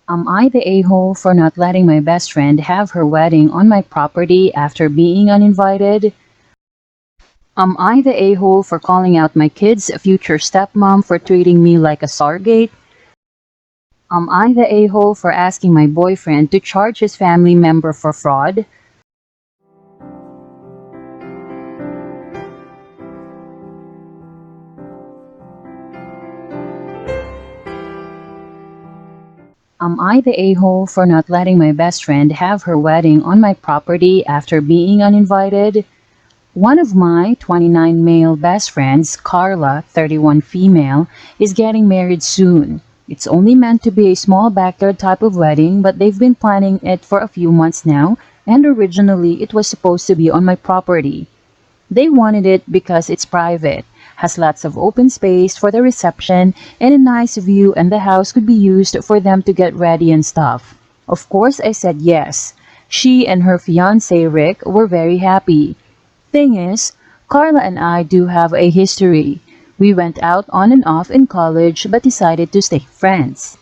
Am I the a-hole for not letting my best friend have her wedding on my property after being uninvited? Am I the a-hole for calling out my kid's future stepmom for treating me like a Stargate? Am I the a-hole for asking my boyfriend to charge his family member for fraud? Am I the a-hole for not letting my best friend have her wedding on my property after being uninvited? One of my 29 male best friends, Carla, 31 female, is getting married soon. It's only meant to be a small backyard type of wedding, but they've been planning it for a few months now, and originally it was supposed to be on my property. They wanted it because it's private, has lots of open space for the reception, and a nice view, and the house could be used for them to get ready and stuff. Of course, I said yes. She and her fiance Rick were very happy. Thing is, Carla and I do have a history. We went out on and off in college but decided to stay friends.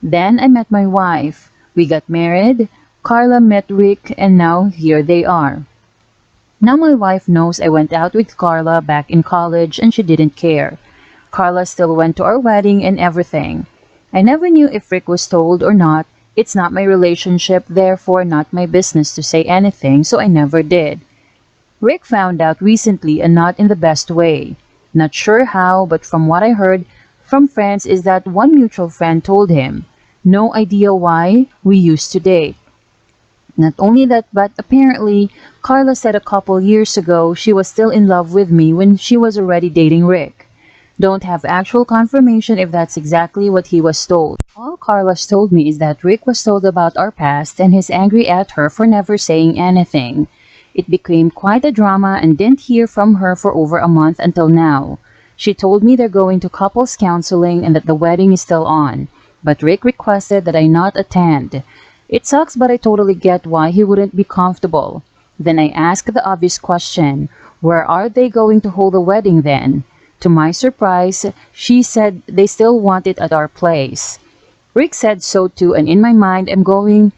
Then I met my wife. We got married. Carla met Rick, and now here they are. Now my wife knows I went out with Carla back in college and she didn't care. Carla still went to our wedding and everything. I never knew if Rick was told or not. It's not my relationship, therefore not my business to say anything, so I never did. Rick found out recently and not in the best way. Not sure how, but from what I heard from friends is that one mutual friend told him. No idea why, we used to date. Not only that, but apparently, Carla said a couple years ago she was still in love with me when she was already dating Rick. Don't have actual confirmation if that's exactly what he was told. All Carla's told me is that Rick was told about our past and he's angry at her for never saying anything. It became quite a drama and didn't hear from her for over a month until now. She told me they're going to couples counseling and that the wedding is still on. But Rick requested that I not attend. It sucks, but I totally get why he wouldn't be comfortable. Then I asked the obvious question, where are they going to hold the wedding then? To my surprise, she said they still want it at our place. Rick said so too, and in my mind I'm going,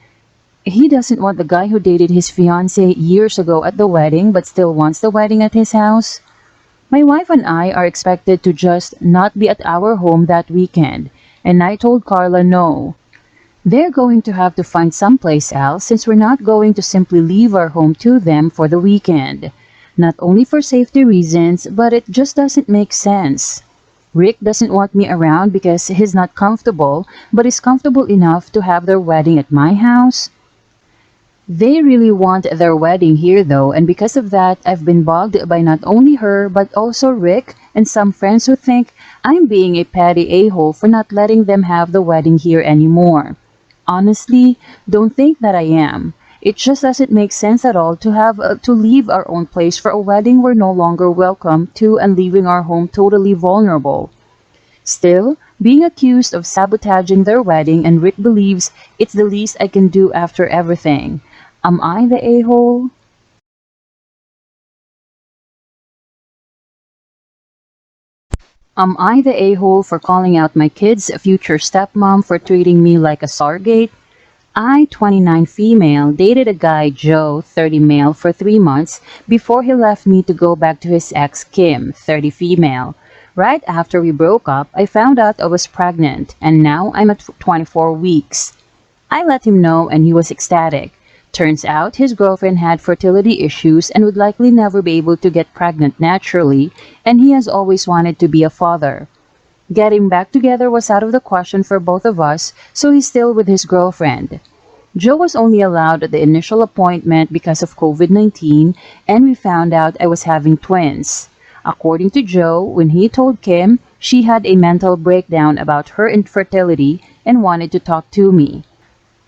he doesn't want the guy who dated his fiancée years ago at the wedding but still wants the wedding at his house. My wife and I are expected to just not be at our home that weekend, and I told Carla no. They're going to have to find someplace else since we're not going to simply leave our home to them for the weekend. Not only for safety reasons, but it just doesn't make sense. Rick doesn't want me around because he's not comfortable, but is comfortable enough to have their wedding at my house. They really want their wedding here though, and because of that, I've been bugged by not only her, but also Rick and some friends who think I'm being a petty a-hole for not letting them have the wedding here anymore. Honestly, don't think that I am. It just doesn't make sense at all to have to leave our own place for a wedding we're no longer welcome to and leaving our home totally vulnerable. Still, being accused of sabotaging their wedding, and Rick believes it's the least I can do after everything. Am I the a-hole? Am I the a-hole for calling out my kid's future stepmom for treating me like a Stargate? I, 29 female, dated a guy, Joe, 30 male, for 3 months before he left me to go back to his ex, Kim, 30 female. Right after we broke up, I found out I was pregnant, and now I'm at 24 weeks. I let him know and he was ecstatic. Turns out his girlfriend had fertility issues and would likely never be able to get pregnant naturally, and he has always wanted to be a father. Getting back together was out of the question for both of us, so he's still with his girlfriend. Joe was only allowed at the initial appointment because of COVID-19, and we found out I was having twins. According to Joe, when he told Kim, she had a mental breakdown about her infertility and wanted to talk to me.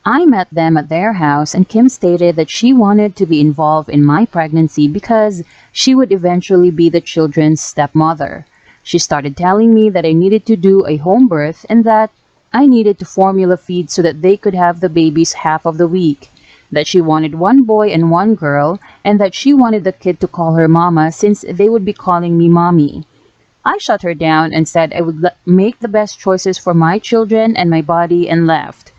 I met them at their house and Kim stated that she wanted to be involved in my pregnancy because she would eventually be the children's stepmother. She started telling me that I needed to do a home birth and that I needed to formula feed so that they could have the babies half of the week, that she wanted one boy and one girl, and that she wanted the kid to call her mama since they would be calling me mommy. I shut her down and said I would make the best choices for my children and my body and left.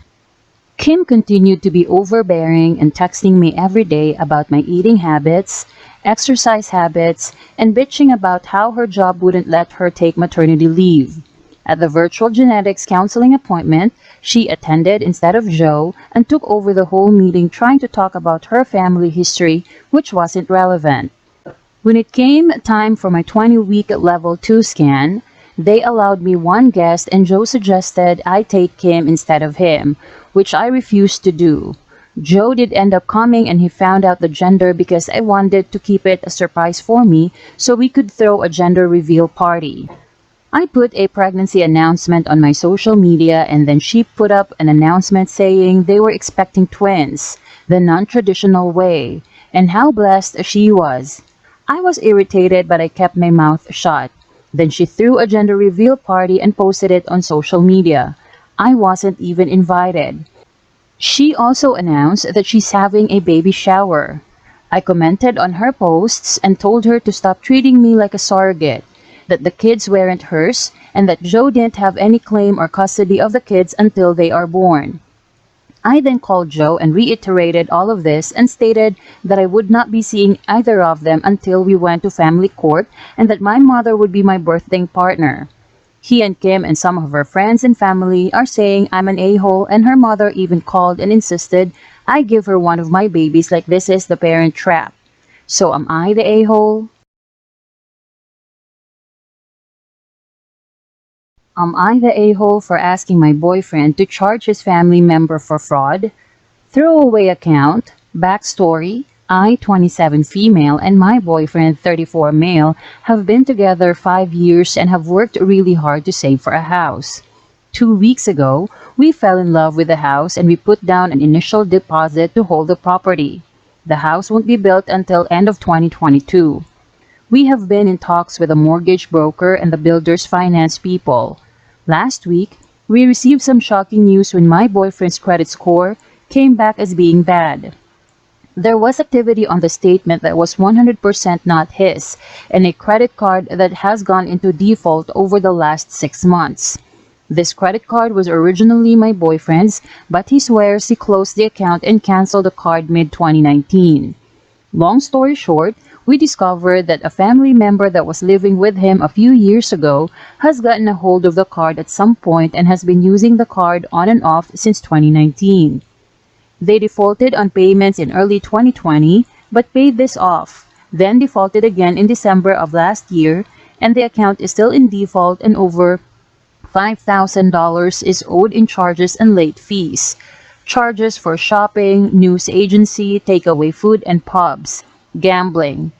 Kim continued to be overbearing and texting me every day about my eating habits, exercise habits, and bitching about how her job wouldn't let her take maternity leave. At the virtual genetics counseling appointment she attended instead of Joe and took over the whole meeting trying to talk about her family history, which wasn't relevant. When it came time for my 20-week level 2 scan, they allowed me one guest and Joe suggested I take Kim instead of him, which I refused to do. Joe did end up coming and he found out the gender because I wanted to keep it a surprise for me so we could throw a gender reveal party. I put a pregnancy announcement on my social media and then she put up an announcement saying they were expecting twins, the non-traditional way, and how blessed she was. I was irritated but I kept my mouth shut. Then she threw a gender reveal party and posted it on social media. I wasn't even invited. She also announced that she's having a baby shower. I commented on her posts and told her to stop treating me like a surrogate, that the kids weren't hers, and that Joe didn't have any claim or custody of the kids until they are born. I then called Joe and reiterated all of this and stated that I would not be seeing either of them until we went to family court and that my mother would be my birthing partner. He and Kim and some of her friends and family are saying I'm an a-hole and her mother even called and insisted I give her one of my babies like this is the parent trap. So am I the a-hole? Am I the a-hole for asking my boyfriend to charge his family member for fraud? Throwaway account, backstory, I, 27 female, and my boyfriend, 34 male, have been together 5 years and have worked really hard to save for a house. 2 weeks ago, we fell in love with the house and we put down an initial deposit to hold the property. The house won't be built until end of 2022. We have been in talks with a mortgage broker and the builder's finance people. Last week, we received some shocking news when my boyfriend's credit score came back as being bad. There was activity on the statement that was 100% not his, and a credit card that has gone into default over the last 6 months. This credit card was originally my boyfriend's, but he swears he closed the account and canceled the card mid-2019. Long story short, we discovered that a family member that was living with him a few years ago has gotten a hold of the card at some point and has been using the card on and off since 2019. They defaulted on payments in early 2020 but paid this off, then defaulted again in December of last year, and the account is still in default and over $5,000 is owed in charges and late fees. Charges for shopping, news agency, takeaway food, and pubs. Gambling.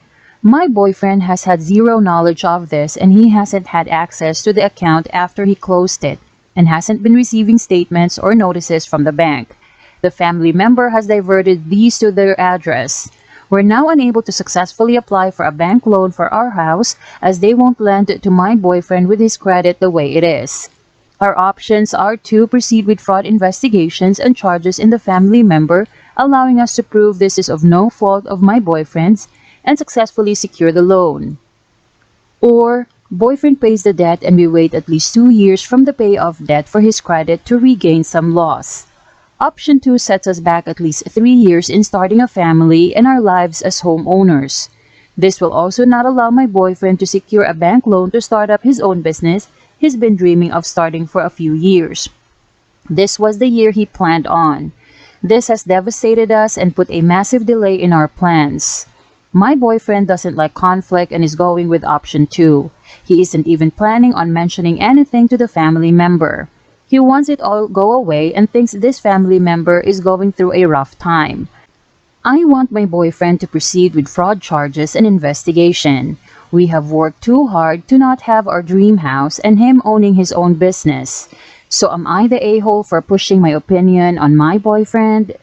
My boyfriend has had zero knowledge of this and he hasn't had access to the account after he closed it and hasn't been receiving statements or notices from the bank. The family member has diverted these to their address. We're now unable to successfully apply for a bank loan for our house as they won't lend to my boyfriend with his credit the way it is. Our options are to proceed with fraud investigations and charges in the family member, allowing us to prove this is of no fault of my boyfriend's and successfully secure the loan. Or, boyfriend pays the debt and we wait at least 2 years from the payoff debt for his credit to regain some loss. Option 2 sets us back at least 3 years in starting a family and our lives as homeowners. This will also not allow my boyfriend to secure a bank loan to start up his own business he's been dreaming of starting for a few years. This was the year he planned on. This has devastated us and put a massive delay in our plans. My boyfriend doesn't like conflict and is going with option 2. He isn't even planning on mentioning anything to the family member. He wants it all go away and thinks this family member is going through a rough time. I want my boyfriend to proceed with fraud charges and investigation. We have worked too hard to not have our dream house and him owning his own business. So am I the a-hole for pushing my opinion on my boyfriend?